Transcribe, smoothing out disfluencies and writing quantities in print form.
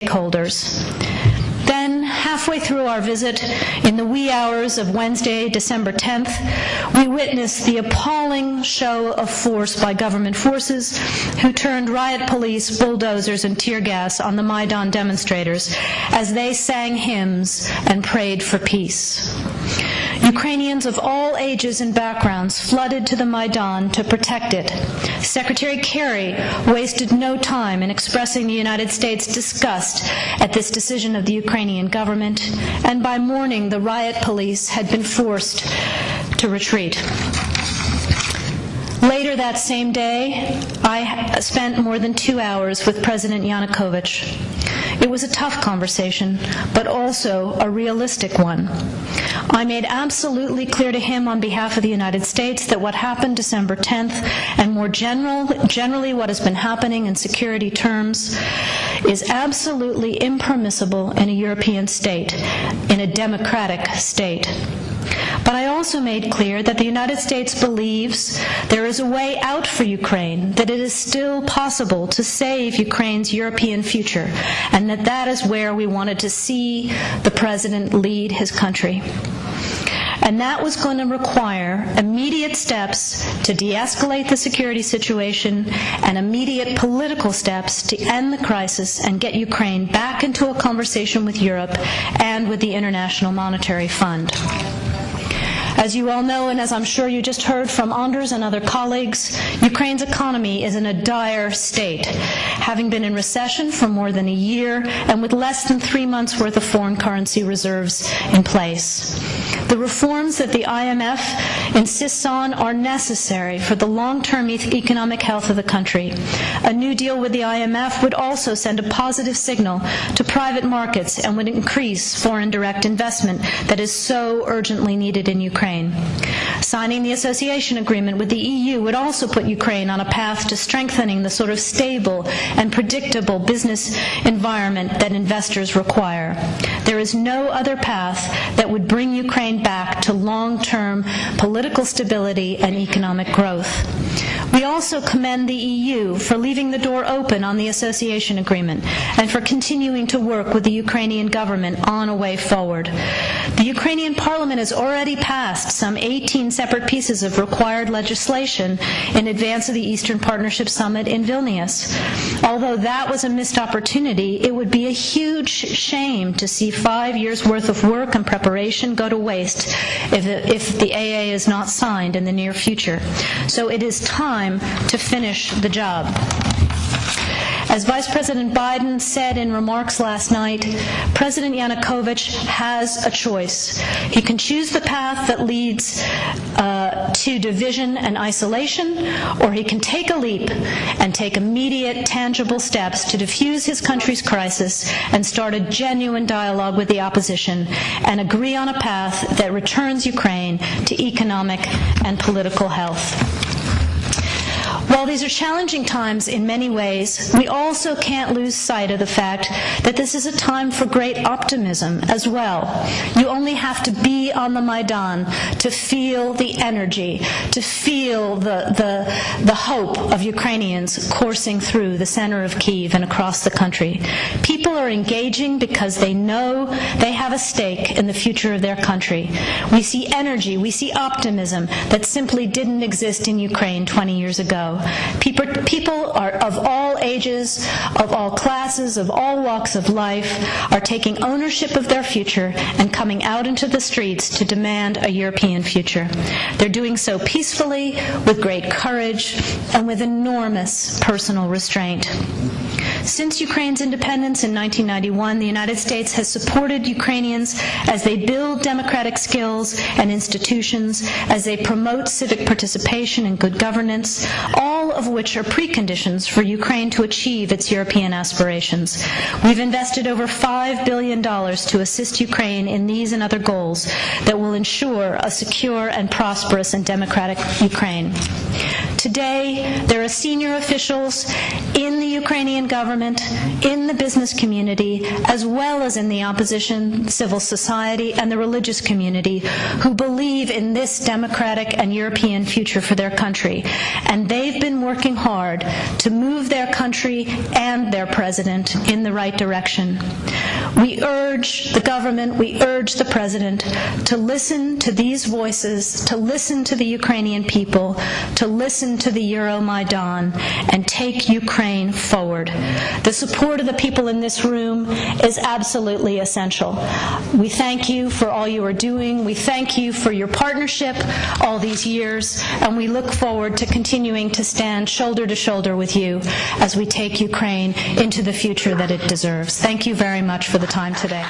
stakeholders. Then, halfway through our visit, in the wee hours of Wednesday, December 10th, we witnessed the appalling show of force by government forces who turned riot police, bulldozers, and tear gas on the Maidan demonstrators as they sang hymns and prayed for peace. Ukrainians of all ages and backgrounds flooded to the Maidan to protect it. Secretary Kerry wasted no time in expressing the United States' disgust at this decision of the Ukrainian government, and by morning the riot police had been forced to retreat. Later that same day, I spent more than 2 hours with President Yanukovych. It was a tough conversation, but also a realistic one. I made absolutely clear to him on behalf of the United States that what happened December 10th, and more generally what has been happening in security terms, is absolutely impermissible in a European state, in a democratic state. But I also made clear that the United States believes there is a way out for Ukraine, that it is still possible to save Ukraine's European future, and that is where we wanted to see the President lead his country. And that was going to require immediate steps to de-escalate the security situation and immediate political steps to end the crisis and get Ukraine back into a conversation with Europe and with the International Monetary Fund. As you all know, and as I'm sure you just heard from Anders and other colleagues, Ukraine's economy is in a dire state, having been in recession for more than a year and with less than 3 months' worth of foreign currency reserves in place. The reforms that the IMF insists on are necessary for the long-term economic health of the country. A new deal with the IMF would also send a positive signal to private markets and would increase foreign direct investment that is so urgently needed in Ukraine. Signing the association agreement with the EU would also put Ukraine on a path to strengthening the sort of stable and predictable business environment that investors require. There is no other path that would bring Ukraine back to long-term political stability and economic growth. We also commend the EU for leaving the door open on the association agreement and for continuing to work with the Ukrainian government on a way forward. The Ukrainian parliament has already passed some 18 separate pieces of required legislation in advance of the Eastern Partnership Summit in Vilnius. Although that was a missed opportunity, it would be a huge shame to see 5 years' worth of work and preparation go to waste if the AA is not signed in the near future. So it is time to finish the job. As Vice President Biden said in remarks last night, President Yanukovych has a choice. He can choose the path that leads to division and isolation, or he can take a leap and take immediate, tangible steps to defuse his country's crisis and start a genuine dialogue with the opposition and agree on a path that returns Ukraine to economic and political health. While these are challenging times in many ways, we also can't lose sight of the fact that this is a time for great optimism as well. You only have to be on the Maidan to feel the energy, to feel the hope of Ukrainians coursing through the center of Kyiv and across the country. People are engaging because they know they have a stake in the future of their country. We see energy, we see optimism that simply didn't exist in Ukraine 20 years ago. People are of all ages, of all classes, of all walks of life, are taking ownership of their future and coming out into the streets to demand a European future. They're doing so peacefully, with great courage, and with enormous personal restraint. Since Ukraine's independence in 1991, the United States has supported Ukrainians as they build democratic skills and institutions, as they promote civic participation and good governance, all of which are preconditions for Ukraine to achieve its European aspirations. We've invested over $5 billion to assist Ukraine in these and other goals that will ensure a secure and prosperous and democratic Ukraine. Today, there are senior officials in the Ukrainian government, in the business community, as well as in the opposition, civil society, and the religious community who believe in this democratic and European future for their country. And they've been working hard to move their country and their president in the right direction. We urge the government, we urge the president to listen to these voices, to listen to the Ukrainian people, to listen to the Euromaidan, and take Ukraine forward. The support of the people in this room is absolutely essential. We thank you for all you are doing. We thank you for your partnership all these years, and we look forward to continuing to stand shoulder to shoulder with you as we take Ukraine into the future that it deserves. Thank you very much for the time today.